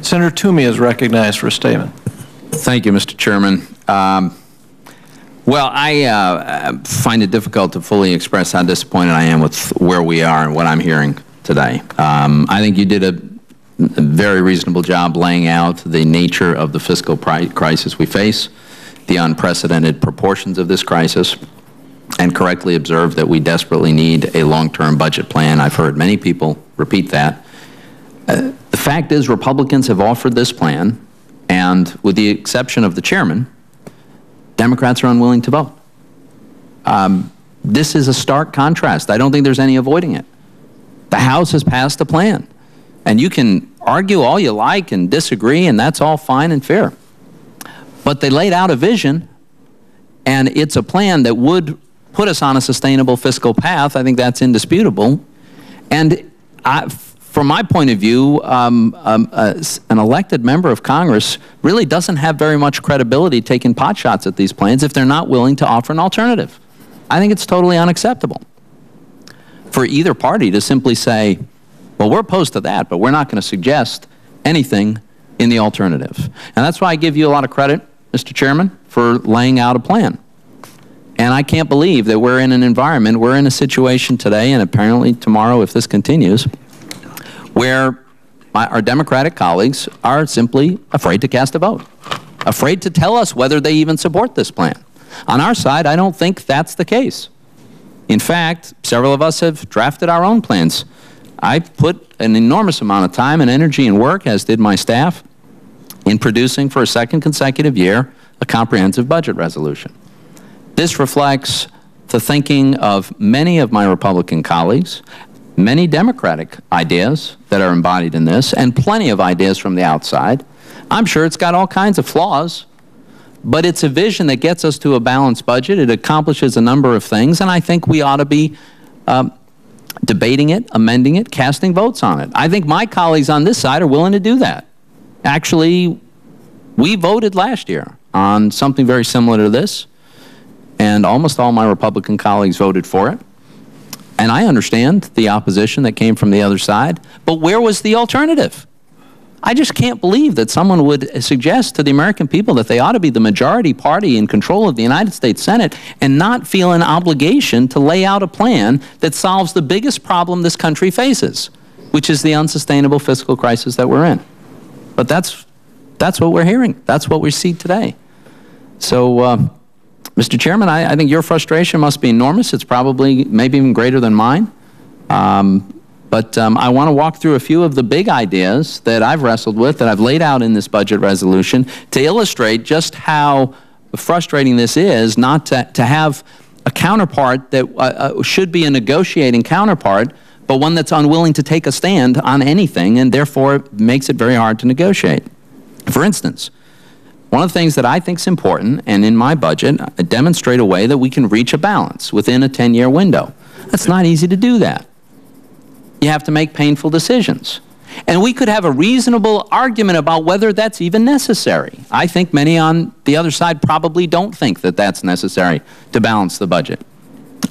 Senator Toomey is recognized for a statement. Thank you, Mr. Chairman. Well, I find it difficult to fully express how disappointed I am with where we are and what I'm hearing today. I think you did a very reasonable job laying out the nature of the fiscal crisis we face, the unprecedented proportions of this crisis, and correctly observed that we desperately need a long-term budget plan. I've heard many people repeat that. The fact is, Republicans have offered this plan, and with the exception of the chairman, Democrats are unwilling to vote. This is a stark contrast. I don't think there's any avoiding it. The House has passed a plan, and you can argue all you like and disagree, and that's all fine and fair. But they laid out a vision, and it's a plan that would put us on a sustainable fiscal path. I think that's indisputable. And from my point of view, an elected member of Congress really doesn't have very much credibility taking pot shots at these plans if they're not willing to offer an alternative. I think it's totally unacceptable for either party to simply say, well, we're opposed to that, but we're not going to suggest anything in the alternative. And that's why I give you a lot of credit, Mr. Chairman, for laying out a plan. And I can't believe that we're in an environment, we're in a situation today, and apparently tomorrow if this continues, where our Democratic colleagues are simply afraid to cast a vote, afraid to tell us whether they even support this plan. On our side, I don't think that's the case. In fact, several of us have drafted our own plans. I put an enormous amount of time and energy and work, as did my staff, in producing for a second consecutive year a comprehensive budget resolution. This reflects the thinking of many of my Republican colleagues, many Democratic ideas that are embodied in this, and plenty of ideas from the outside. I'm sure it's got all kinds of flaws, but it's a vision that gets us to a balanced budget. It accomplishes a number of things, and I think we ought to be debating it, amending it, casting votes on it. I think my colleagues on this side are willing to do that. Actually, we voted last year on something very similar to this, and almost all my Republican colleagues voted for it. And I understand the opposition that came from the other side, but where was the alternative? I just can't believe that someone would suggest to the American people that they ought to be the majority party in control of the United States Senate and not feel an obligation to lay out a plan that solves the biggest problem this country faces, which is the unsustainable fiscal crisis that we're in. But that's what we're hearing. That's what we see today. So, Mr. Chairman, I think your frustration must be enormous. It's probably maybe even greater than mine. But I want to walk through a few of the big ideas that I've wrestled with, that I've laid out in this budget resolution, to illustrate just how frustrating this is not to have a counterpart that should be a negotiating counterpart, but one that's unwilling to take a stand on anything, and therefore makes it very hard to negotiate. For instance, one of the things that I think is important, and in my budget, I demonstrate a way that we can reach a balance within a 10-year window. It's not easy to do that. You have to make painful decisions. And we could have a reasonable argument about whether that's even necessary. I think many on the other side probably don't think that that's necessary to balance the budget.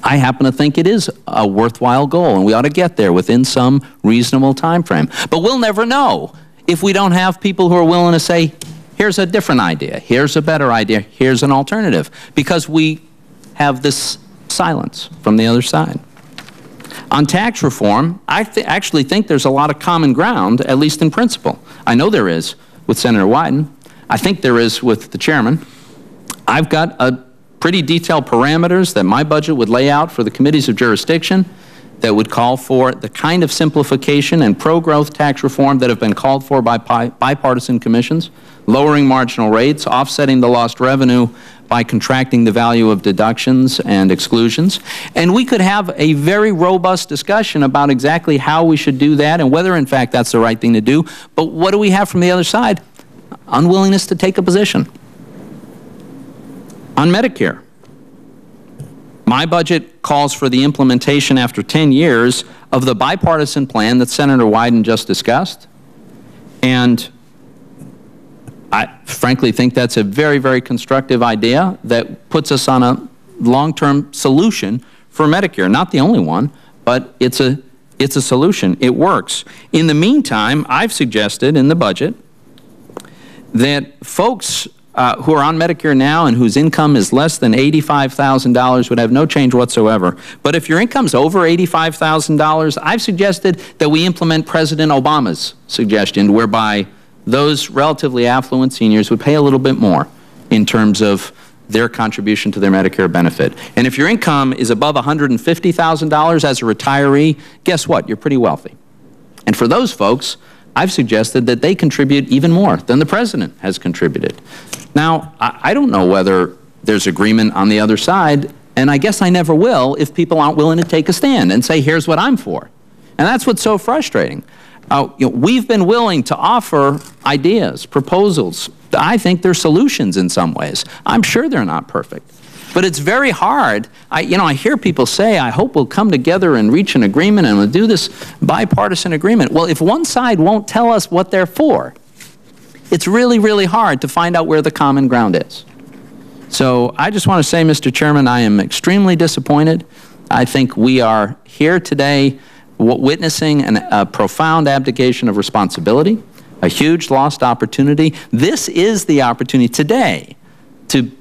I happen to think it is a worthwhile goal, and we ought to get there within some reasonable time frame. But we'll never know if we don't have people who are willing to say, here's a different idea, here's a better idea, here's an alternative, because we have this silence from the other side. On tax reform, I actually think there's a lot of common ground, at least in principle. I know there is with Senator Wyden. I think there is with the chairman. I've got a pretty detailed parameters that my budget would lay out for the committees of jurisdiction that would call for the kind of simplification and pro-growth tax reform that have been called for by bipartisan commissions, lowering marginal rates, offsetting the lost revenue by contracting the value of deductions and exclusions. And we could have a very robust discussion about exactly how we should do that and whether, in fact, that's the right thing to do. But what do we have from the other side? Unwillingness to take a position. On Medicare, my budget calls for the implementation after 10 years of the bipartisan plan that Senator Wyden just discussed. And I frankly think that's a very, very constructive idea that puts us on a long-term solution for Medicare. Not the only one, but it's a solution. It works. In the meantime, I've suggested in the budget that folks who are on Medicare now and whose income is less than $85,000 would have no change whatsoever. But if your income's over $85,000, I've suggested that we implement President Obama's suggestion, whereby those relatively affluent seniors would pay a little bit more in terms of their contribution to their Medicare benefit. And if your income is above $150,000 as a retiree, guess what? You're pretty wealthy. And for those folks, I've suggested that they contribute even more than the President has contributed. Now, I don't know whether there's agreement on the other side, and I guess I never will if people aren't willing to take a stand and say, here's what I'm for. And that's what's so frustrating. We've been willing to offer ideas, proposals. I think they're solutions in some ways. I'm sure they're not perfect. But it's very hard. I hear people say, I hope we'll come together and reach an agreement and we'll do this bipartisan agreement. Well, if one side won't tell us what they're for, it's really, really hard to find out where the common ground is. So I just want to say, Mr. Chairman, I am extremely disappointed. I think we are here today witnessing a profound abdication of responsibility, a huge lost opportunity. This is the opportunity today to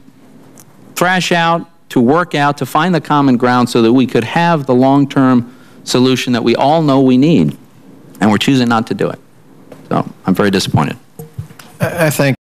thrash out, to work out, to find the common ground so that we could have the long-term solution that we all know we need, and we're choosing not to do it. So I'm very disappointed. I think